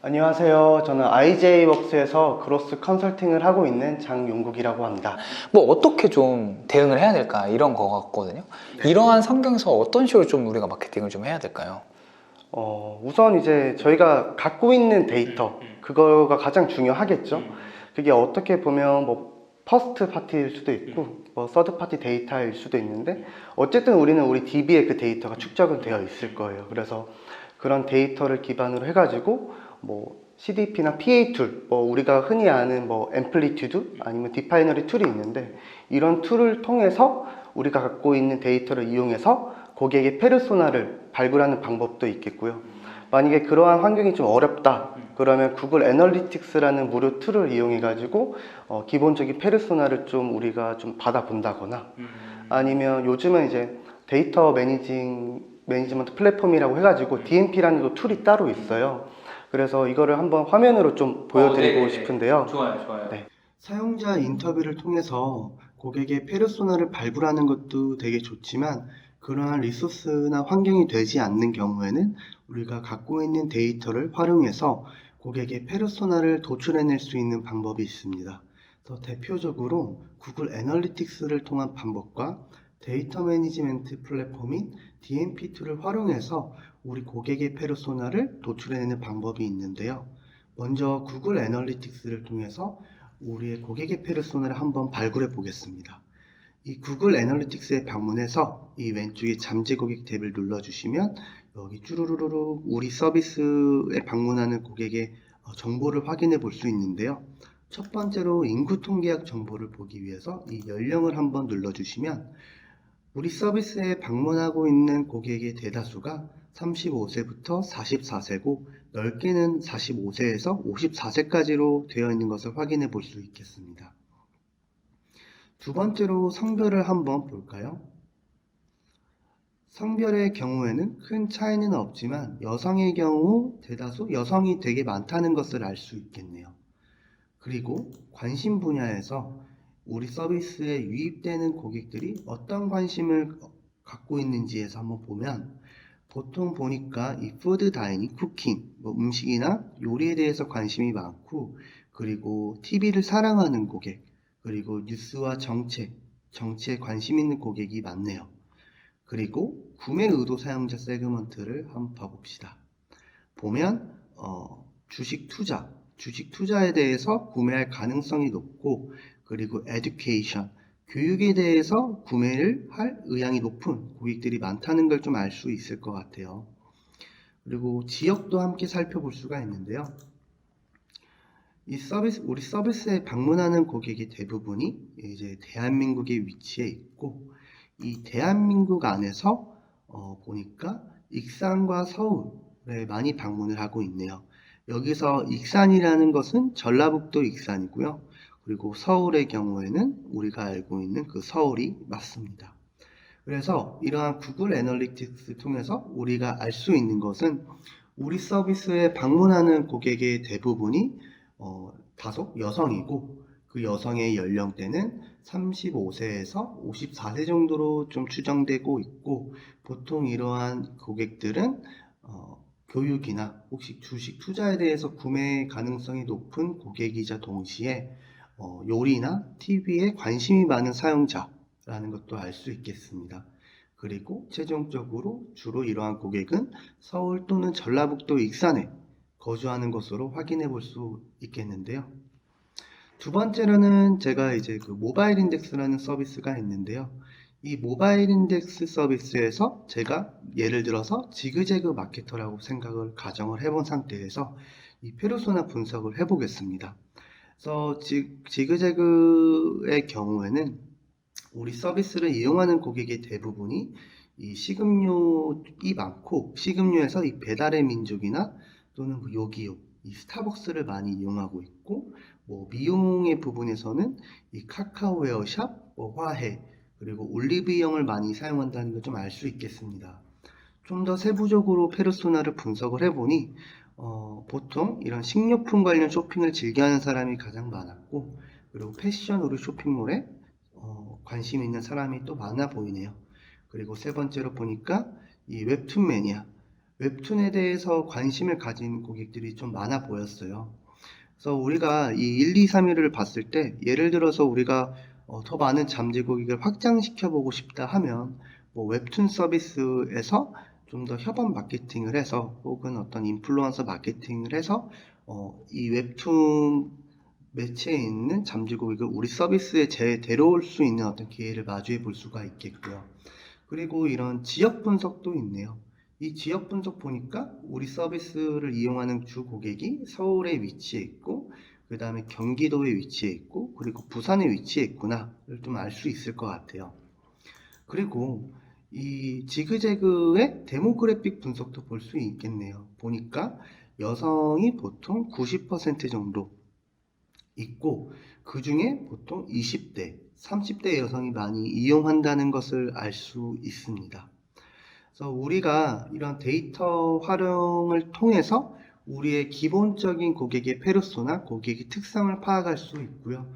안녕하세요. 저는 IJ웍스에서 그로스 컨설팅을 하고 있는 장용국이라고 합니다. 뭐 어떻게 좀 대응을 해야 될까 이런 거 같거든요. 이러한 환경에서 어떤 식으로 좀 우리가 마케팅을 좀 해야 될까요? 우선 이제 저희가 갖고 있는 데이터, 그거가 가장 중요하겠죠. 그게 어떻게 보면 뭐 퍼스트 파티일 수도 있고 뭐 서드 파티 데이터일 수도 있는데 어쨌든 우리는 우리 DB에 그 데이터가 축적은 되어 있을 거예요. 그래서 그런 데이터를 기반으로 해가지고 뭐 CDP나 PA 툴, 뭐 우리가 흔히 아는 뭐 앰플리튜드 아니면 디파이너리 툴이 있는데 이런 툴을 통해서 우리가 갖고 있는 데이터를 이용해서 고객의 페르소나를 발굴하는 방법도 있겠고요. 만약에 그러한 환경이 좀 어렵다 그러면 구글 애널리틱스라는 무료 툴을 이용해 가지고 기본적인 페르소나를 좀 우리가 좀 받아본다거나 아니면 요즘은 이제 데이터 매니지먼트 플랫폼이라고 해가지고 DMP라는 툴이 따로 있어요. 그래서 이거를 한번 화면으로 좀 보여드리고 싶은데요. 좋아요. 네. 사용자 인터뷰를 통해서 고객의 페르소나를 발굴하는 것도 되게 좋지만 그러한 리소스나 환경이 되지 않는 경우에는 우리가 갖고 있는 데이터를 활용해서 고객의 페르소나를 도출해낼 수 있는 방법이 있습니다. 그래서 대표적으로 구글 애널리틱스를 통한 방법과 데이터 매니지먼트 플랫폼인 DMP 툴을 활용해서 우리 고객의 페르소나를 도출해내는 방법이 있는데요. 먼저 구글 애널리틱스를 통해서 우리의 고객의 페르소나를 한번 발굴해 보겠습니다. 이 구글 애널리틱스에 방문해서 이 왼쪽에 잠재 고객 탭을 눌러주시면 여기 쭈루루루 우리 서비스에 방문하는 고객의 정보를 확인해 볼 수 있는데요. 첫 번째로 인구 통계학 정보를 보기 위해서 이 연령을 한번 눌러주시면 우리 서비스에 방문하고 있는 고객의 대다수가 35세부터 44세고 넓게는 45세에서 54세까지로 되어 있는 것을 확인해 볼 수 있겠습니다. 두 번째로 성별을 한번 볼까요? 성별의 경우에는 큰 차이는 없지만 여성의 경우 대다수 여성이 되게 많다는 것을 알 수 있겠네요. 그리고 관심 분야에서 우리 서비스에 유입되는 고객들이 어떤 관심을 갖고 있는지에서 한번 보면 보통 보니까 이 푸드 다이닝, 쿠킹, 뭐 음식이나 요리에 대해서 관심이 많고 그리고 TV를 사랑하는 고객, 그리고 뉴스와 정치에 관심 있는 고객이 많네요. 그리고 구매 의도 사용자 세그먼트를 한번 봐봅시다. 보면 주식 투자에 대해서 구매할 가능성이 높고 그리고 education, 교육에 대해서 구매를 할 의향이 높은 고객들이 많다는 걸 좀 알 수 있을 것 같아요. 그리고 지역도 함께 살펴볼 수가 있는데요. 우리 서비스에 방문하는 고객의 대부분이 이제 대한민국에 위치해 있고 이 대한민국 안에서 보니까 익산과 서울에 많이 방문을 하고 있네요. 여기서 익산이라는 것은 전라북도 익산이고요. 그리고 서울의 경우에는 우리가 알고 있는 그 서울이 맞습니다. 그래서 이러한 구글 애널리틱스 통해서 우리가 알 수 있는 것은 우리 서비스에 방문하는 고객의 대부분이 다소 여성이고 그 여성의 연령대는 35세에서 54세 정도로 좀 추정되고 있고 보통 이러한 고객들은 교육이나 혹시 주식 투자에 대해서 구매 가능성이 높은 고객이자 동시에 요리나 TV에 관심이 많은 사용자라는 것도 알 수 있겠습니다. 그리고 최종적으로 주로 이러한 고객은 서울 또는 전라북도 익산에 거주하는 것으로 확인해 볼 수 있겠는데요. 두 번째로는 제가 이제 그 모바일 인덱스라는 서비스가 있는데요. 이 모바일 인덱스 서비스에서 제가 예를 들어서 지그재그 마케터라고 가정을 해본 상태에서 이 페르소나 분석을 해보겠습니다. 그래서 지그재그의 경우에는 우리 서비스를 이용하는 고객의 대부분이 이 식음료이 많고 식음료에서 이 배달의 민족이나 또는 요기요, 이 스타벅스를 많이 이용하고 있고 뭐 미용의 부분에서는 이 카카오 헤어샵, 화해, 그리고 올리브영을 많이 사용한다는 걸 좀 알 수 있겠습니다. 좀 더 세부적으로 페르소나를 분석을 해보니 보통 이런 식료품 관련 쇼핑을 즐겨하는 사람이 가장 많았고 그리고 패션 의류 쇼핑몰에 관심 있는 사람이 또 많아 보이네요. 그리고 세 번째로 보니까 이 웹툰 매니아, 웹툰에 대해서 관심을 가진 고객들이 좀 많아 보였어요. 그래서 우리가 이 1, 2, 3위를 봤을 때 예를 들어서 우리가 더 많은 잠재 고객을 확장시켜 보고 싶다 하면 뭐 웹툰 서비스에서 좀 더 협업 마케팅을 해서 혹은 어떤 인플루언서 마케팅을 해서 이 웹툰 매체에 있는 잠재 고객을 우리 서비스에 데려올 수 있는 어떤 기회를 마주해 볼 수가 있겠고요. 그리고 이런 지역 분석도 있네요. 이 지역 분석 보니까 우리 서비스를 이용하는 주 고객이 서울에 위치해 있고, 그 다음에 경기도에 위치해 있고, 그리고 부산에 위치해 있구나를 좀 알 수 있을 것 같아요. 그리고 이 지그재그의 데모그래픽 분석도 볼 수 있겠네요. 보니까 여성이 보통 90% 정도 있고, 그 중에 보통 20대, 30대 여성이 많이 이용한다는 것을 알 수 있습니다. 그래서 우리가 이런 데이터 활용을 통해서 우리의 기본적인 고객의 페르소나, 고객의 특성을 파악할 수 있고요.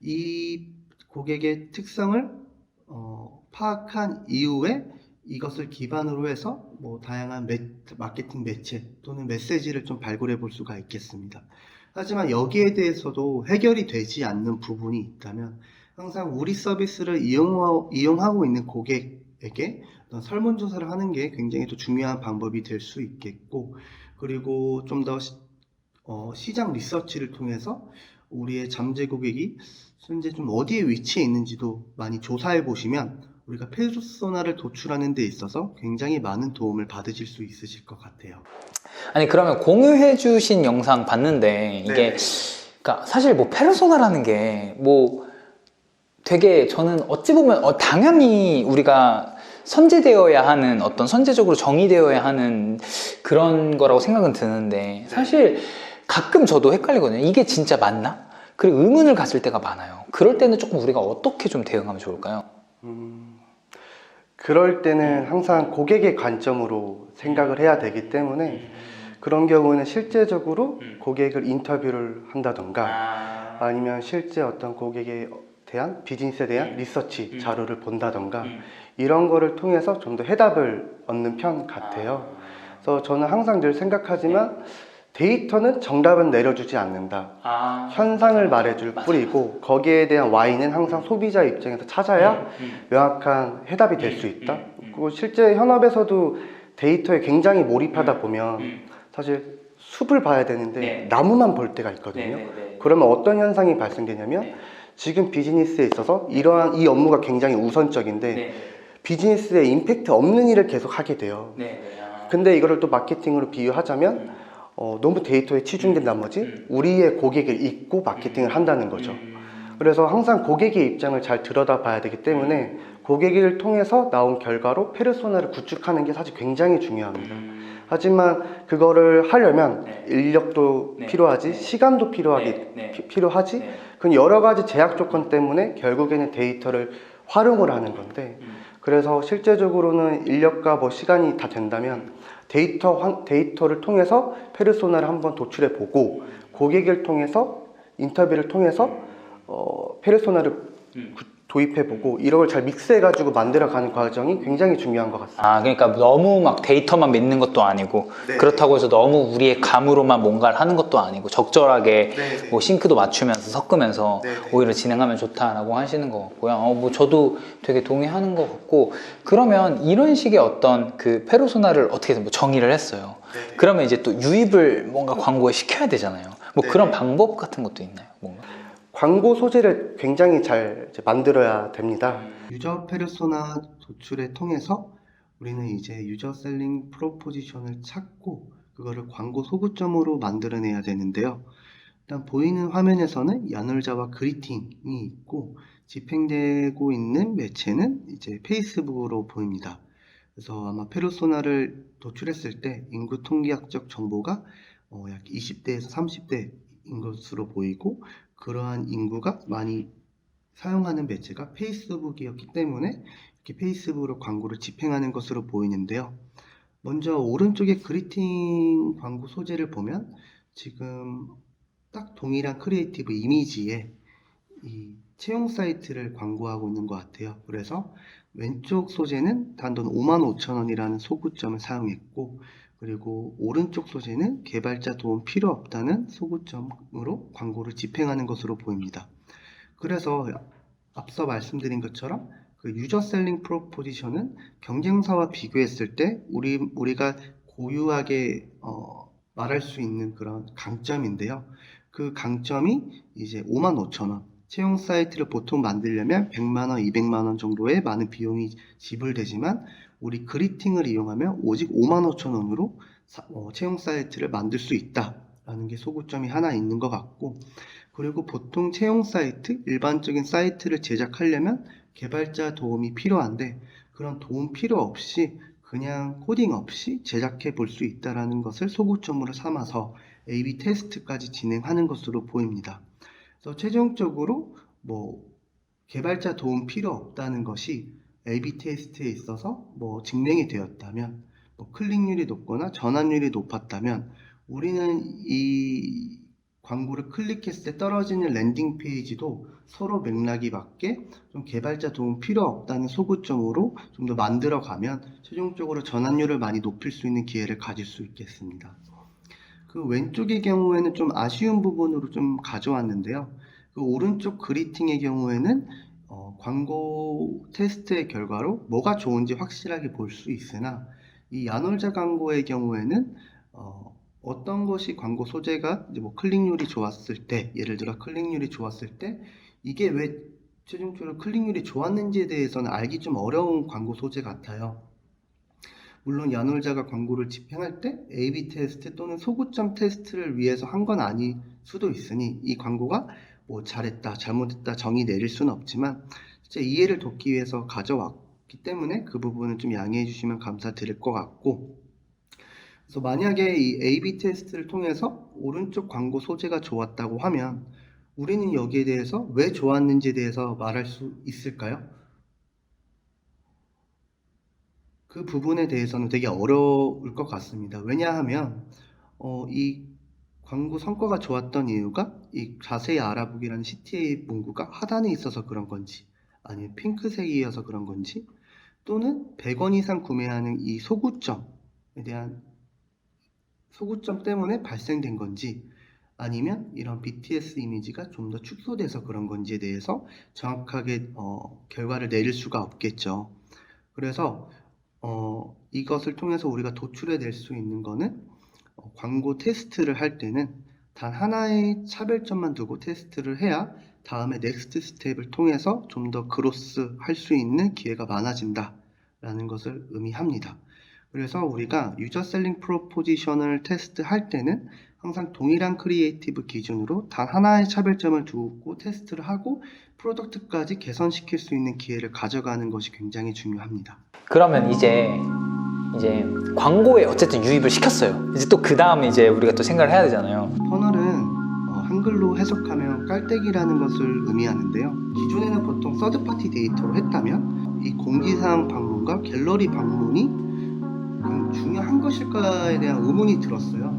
이 고객의 특성을 파악한 이후에 이것을 기반으로 해서 뭐 다양한 마케팅 매체 또는 메시지를 좀 발굴해 볼 수가 있겠습니다. 하지만 여기에 대해서도 해결이 되지 않는 부분이 있다면 항상 우리 서비스를 이용하고 있는 고객에게 어떤 설문조사를 하는 게 굉장히 또 중요한 방법이 될 수 있겠고, 그리고 좀 더 시장 리서치를 통해서 우리의 잠재 고객이 현재 좀 어디에 위치해 있는지도 많이 조사해 보시면 우리가 페르소나를 도출하는 데 있어서 굉장히 많은 도움을 받으실 수 있으실 것 같아요. 아니 그러면 공유해주신 영상 봤는데 이게 그러니까 사실 뭐 페르소나라는 게 뭐 되게 저는 어찌 보면 당연히 우리가 선제되어야 하는 어떤 선제적으로 정의되어야 하는 그런 거라고 생각은 드는데 사실 가끔 저도 헷갈리거든요. 이게 진짜 맞나? 그리고 의문을 가질 때가 많아요. 그럴 때는 조금 우리가 어떻게 좀 대응하면 좋을까요? 그럴 때는 항상 고객의 관점으로 생각을 해야 되기 때문에 그런 경우는 실제적으로 고객을 인터뷰를 한다던가 아니면 실제 어떤 고객에 대한 비즈니스에 대한 리서치 자료를 본다던가 이런 거를 통해서 좀 더 해답을 얻는 편 같아요. 그래서 저는 항상 늘 생각하지만 데이터는 정답은 내려주지 않는다. 현상을 말해줄 뿐이고 거기에 대한 Y는 항상 소비자 입장에서 찾아야 명확한 해답이 될 수 있다. 그리고 실제 현업에서도 데이터에 굉장히 몰입하다 보면 사실 숲을 봐야 되는데 나무만 볼 때가 있거든요. 그러면 어떤 현상이 발생되냐면 지금 비즈니스에 있어서 이러한 이 업무가 굉장히 우선적인데 비즈니스에 임팩트 없는 일을 계속 하게 돼요. 근데 이거를 또 마케팅으로 비유하자면 너무 데이터에 치중된 나머지 우리의 고객을 잊고 마케팅을 한다는 거죠. 그래서 항상 고객의 입장을 잘 들여다 봐야 되기 때문에 고객을 통해서 나온 결과로 페르소나를 구축하는 게 사실 굉장히 중요합니다. 하지만 그거를 하려면 인력도 필요하지, 시간도 필요하지. 그 여러 가지 제약 조건 때문에 결국에는 데이터를 활용을 하는 건데, 그래서 실제적으로는 인력과 뭐 시간이 다 된다면 데이터를 통해서 페르소나를 한번 도출해 보고 고객을 통해서 인터뷰를 통해서 페르소나를 도입해보고 이런 걸 잘 믹스해가지고 만들어가는 과정이 굉장히 중요한 것 같습니다. 그러니까 너무 막 데이터만 믿는 것도 아니고 그렇다고 해서 너무 우리의 감으로만 뭔가를 하는 것도 아니고 적절하게 뭐 싱크도 맞추면서 섞으면서 오히려 진행하면 좋다라고 하시는 것 같고요. 뭐 저도 되게 동의하는 것 같고, 그러면 이런 식의 어떤 그 페르소나를 어떻게든 뭐 정의를 했어요. 그러면 이제 또 유입을 뭔가 광고에 시켜야 되잖아요. 뭐 그런 방법 같은 것도 있나요? 뭔가? 광고 소재를 굉장히 잘 만들어야 됩니다. 유저 페르소나 도출을 통해서 우리는 이제 유저 셀링 프로포지션을 찾고 그거를 광고 소구점으로 만들어내야 되는데요. 일단 보이는 화면에서는 야놀자와 그리팅이 있고 집행되고 있는 매체는 이제 페이스북으로 보입니다. 그래서 아마 페르소나를 도출했을 때 인구 통계학적 정보가 약 20대에서 30대인 것으로 보이고, 그러한 인구가 많이 사용하는 매체가 페이스북이었기 때문에 이렇게 페이스북으로 광고를 집행하는 것으로 보이는데요. 먼저 오른쪽에 그리팅 광고 소재를 보면 지금 딱 동일한 크리에이티브 이미지에 이 채용 사이트를 광고하고 있는 것 같아요. 그래서 왼쪽 소재는 단돈 55,000원이라는 소구점을 사용했고, 그 그리고 오른쪽 소재는 개발자 도움 필요 없다는 소구점으로 광고를 집행하는 것으로 보입니다. 그래서 앞서 말씀드린 것처럼 그 유저 셀링 프로포지션은 경쟁사와 비교했을 때 우리가 고유하게 말할 수 있는 그런 강점인데요. 그 강점이 이제 55,000원. 채용 사이트를 보통 만들려면 100만원, 200만원 정도의 많은 비용이 지불되지만 우리 그리팅을 이용하면 오직 55,000원으로 채용 사이트를 만들 수 있다라는 게 소구점이 하나 있는 것 같고, 그리고 보통 채용 사이트, 일반적인 사이트를 제작하려면 개발자 도움이 필요한데 그런 도움 필요 없이 그냥 코딩 없이 제작해 볼 수 있다는 것을 소구점으로 삼아서 A/B 테스트까지 진행하는 것으로 보입니다. 그래서 최종적으로 개발자 도움 필요 없다는 것이 A/B 테스트에 있어서 증명이 되었다면, 클릭률이 높거나 전환율이 높았다면 우리는 이 광고를 클릭했을 때 떨어지는 랜딩 페이지도 서로 맥락이 맞게 좀 개발자 도움 필요 없다는 소구점으로 좀 더 만들어 가면 최종적으로 전환율을 많이 높일 수 있는 기회를 가질 수 있겠습니다. 그 왼쪽의 경우에는 좀 아쉬운 부분으로 좀 가져왔는데요. 그 오른쪽 그리팅의 경우에는 광고 테스트의 결과로 뭐가 좋은지 확실하게 볼 수 있으나 이 야놀자 광고의 경우에는 어떤 것이 광고 소재가 이제 클릭률이 좋았을 때, 예를 들어 클릭률이 좋았을 때 이게 왜 최종적으로 클릭률이 좋았는지에 대해서는 알기 좀 어려운 광고 소재 같아요. 물론 야놀자가 광고를 집행할 때 A/B 테스트 또는 소구점 테스트를 위해서 한 건 아닐 수도 있으니 이 광고가 잘했다, 잘못했다 정의 내릴 수는 없지만 진짜 이해를 돕기 위해서 가져왔기 때문에 그 부분은 좀 양해해 주시면 감사드릴 것 같고, 그래서 만약에 이 A/B 테스트를 통해서 오른쪽 광고 소재가 좋았다고 하면 우리는 여기에 대해서 왜 좋았는지에 대해서 말할 수 있을까요? 그 부분에 대해서는 되게 어려울 것 같습니다. 왜냐하면 이 광고 성과가 좋았던 이유가 이 자세히 알아보기라는 CTA 문구가 하단에 있어서 그런 건지, 아니면 핑크색이어서 그런 건지, 또는 100원 이상 구매하는 이 소구점에 대한 소구점 때문에 발생된 건지, 아니면 이런 BTS 이미지가 좀 더 축소돼서 그런 건지에 대해서 정확하게 결과를 내릴 수가 없겠죠. 그래서 이것을 통해서 우리가 도출해낼 수 있는 거는 광고 테스트를 할 때는 단 하나의 차별점만 두고 테스트를 해야 다음에 넥스트 스텝을 통해서 좀 더 그로스 할 수 있는 기회가 많아진다 라는 것을 의미합니다. 그래서 우리가 유저 셀링 프로포지션을 테스트할 때는 항상 동일한 크리에이티브 기준으로 단 하나의 차별점을 두고 테스트를 하고 프로덕트까지 개선시킬 수 있는 기회를 가져가는 것이 굉장히 중요합니다. 그러면 이제 광고에 어쨌든 유입을 시켰어요. 이제 또 그 다음에 이제 우리가 또 생각을 해야 되잖아요. 퍼널은 한글로 해석하면 깔때기라는 것을 의미하는데요. 기존에는 보통 서드파티 데이터로 했다면 이 공지사항 방문과 갤러리 방문이 중요한 것일까에 대한 의문이 들었어요.